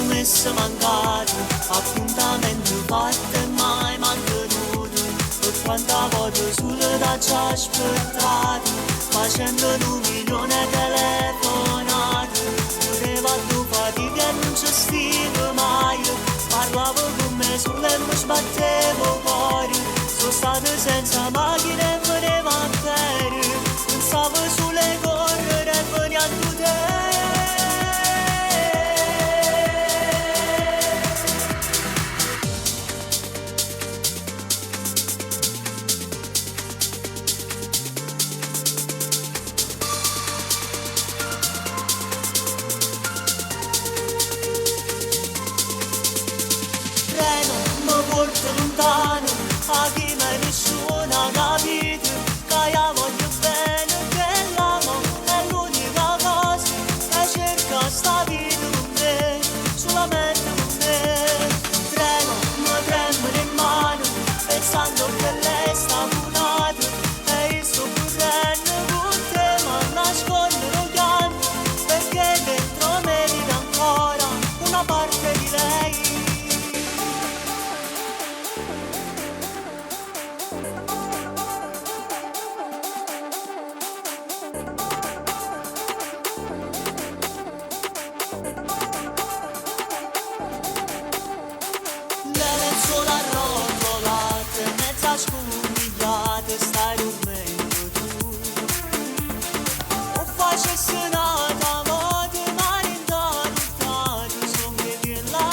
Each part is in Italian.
promessa mancata, appuntamento fatto e mai mantenuto, per quanta volte solo da ci aspettato, facendo 2 milioni di telefonate, voleva tu fatica e non ci stivo mai, parlavo con me solo e mi sbattevo cuore, sono stato senza macchina e volevo andare, pensavo sulle correre e veniva a te. Lontano, a chi mai nessuno ha capito, che io voglio bene, che l'amo è l'unica cosa, che cerca sta vita con me, solamente con me. Mi prendo in mano, pensando che lei sta curata, e io sto correndo con te, ma nasconderò pianto, perché dentro me vive ancora una parte di lei. Scumigliate stai dormendo tu, o facessi nata modo ma intanto sono che viene là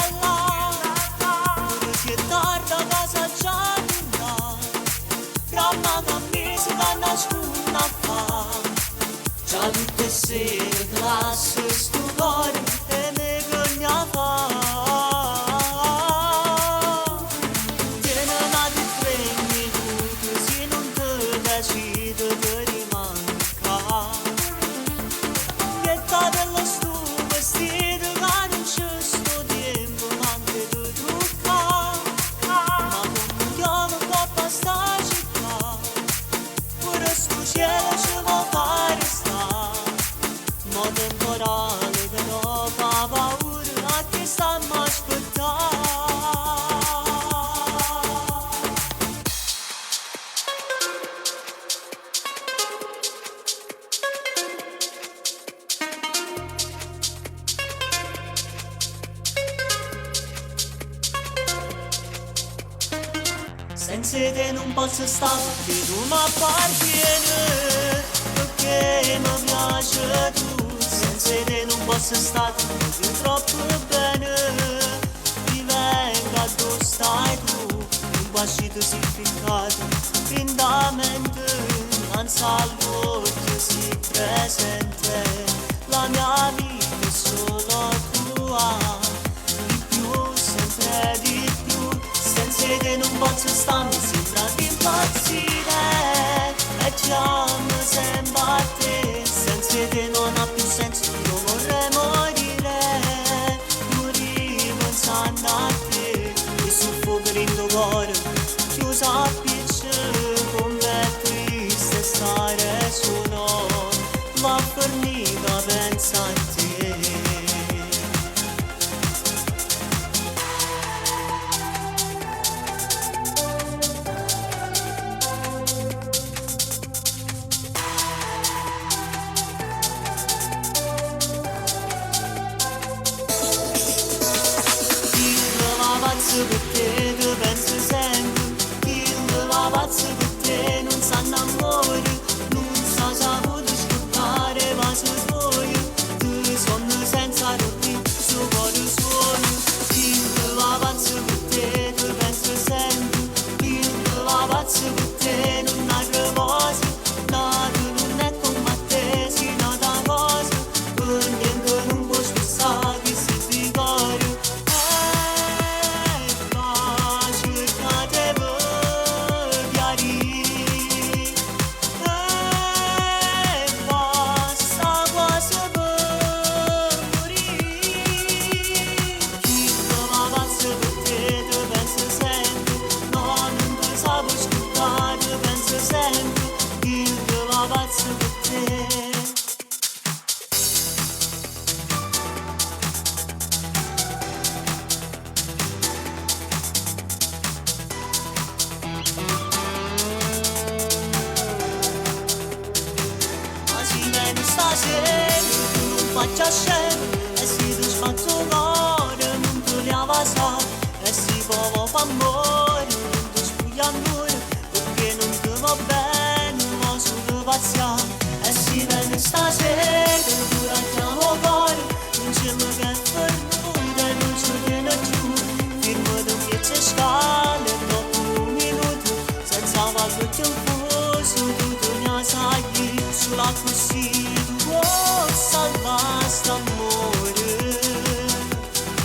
pure si è tarda casa già torna, fra mamma mi si va nascunda a fa, già tutte sere classe stupore e me cogna fa. Temporale però fa paura a chi sta a aspettare. Senza te non posso stare, che tu mi appartieni, perché mi piace tu. Senza te non posso stare, più troppo bene, mi venga dove stai tu, un bacio significato, lentamente, senza l'occhio si presente, la mia vita è solo tua, di più, sempre di più, senza te non posso stare, mi sembra di impazzire, e già mi sembra a te, senza te non ha più senso, io vorrei morire, pensando a te, mi soffoco in tuo cuore, più sappi come è triste stare solo, ma per mica pensa a te. Per te che penso sempre, io la pazzo per te non sa innamore, non sa saputo scoppare ma se svoglio, tu sonno senza dormire, suo cuore suono, io la pazzo per te che penso sempre, io la pazzo per te non ha riposo, nato non è come te, si nota cosa, per niente non può spessare che si ricorda. provo amore, non ti spuglia nulla, perché non ti va bene, ma solo pazienza. E si vede stasera, durante cuore, insieme che fernuta, non ci viene giù, firmo di un piezzo scale, dopo un minuto, senza valore che un fuso, tutto ne sai, sulla così, tu vuoi salvare st'amore,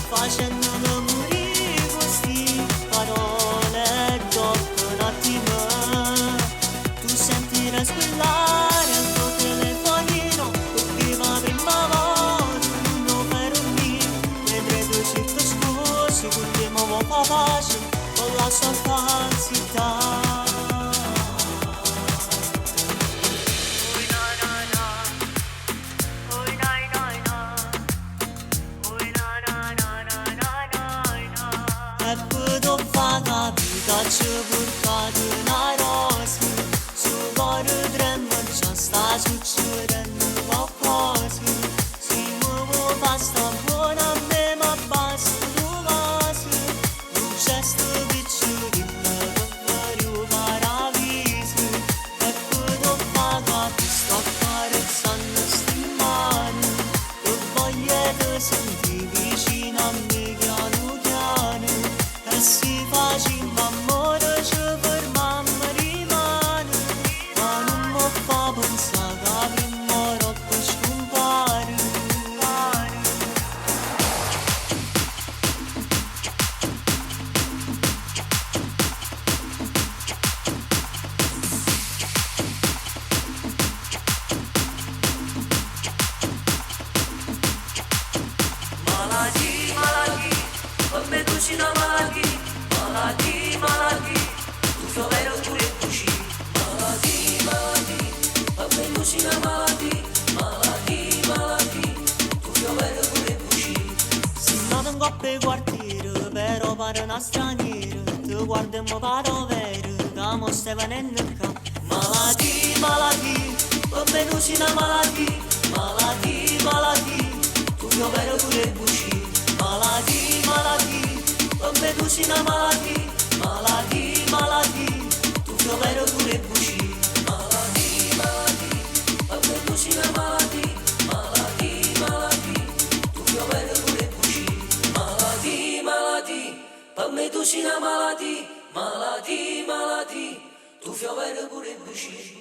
facendolo morire queste parole, dopo un attimo, tu sentirai squillare il tuo telefonino, prima volta, non per un mio, mentre tu cerco scuse, continuiamo a pace, con la sua falsità. E poi dopo la vita ci portate una rosa, su cuore trema già sta succedendo qualcosa, si muove basta buona a me ma basta tu basta, un gesto piccolino che fuori un paradiso, e poi dopo la sto accarezzando sti mani, che voglio te sentire vicino a me piano piano. E si faceva amore ci fermammo rimane, ma non mi fa pensare che prima o poi scompare. Malati, malati, per me tu sei una malati, malati, malati, tu fai vero pure così. Malati, malati, per me tu sei una malati, malati, malati, tu fai vero pure così. Si nato in coppia e quartiere, però pare una straniera, ti guardo e mi pare vero, che mo stai venendo qua. Malati, malati, per me tu sei una malati, malati, malati, tu fai vero pure così. Malati, malati, per me tu sei una malati, malati, malati, tu fai vero pure così. Malati, malati, per me tu sei una malati, malati, malati, tu fai vero pure così. Malati, malati, per me tu sei una malati, malati, malati, tu fai vero pure così.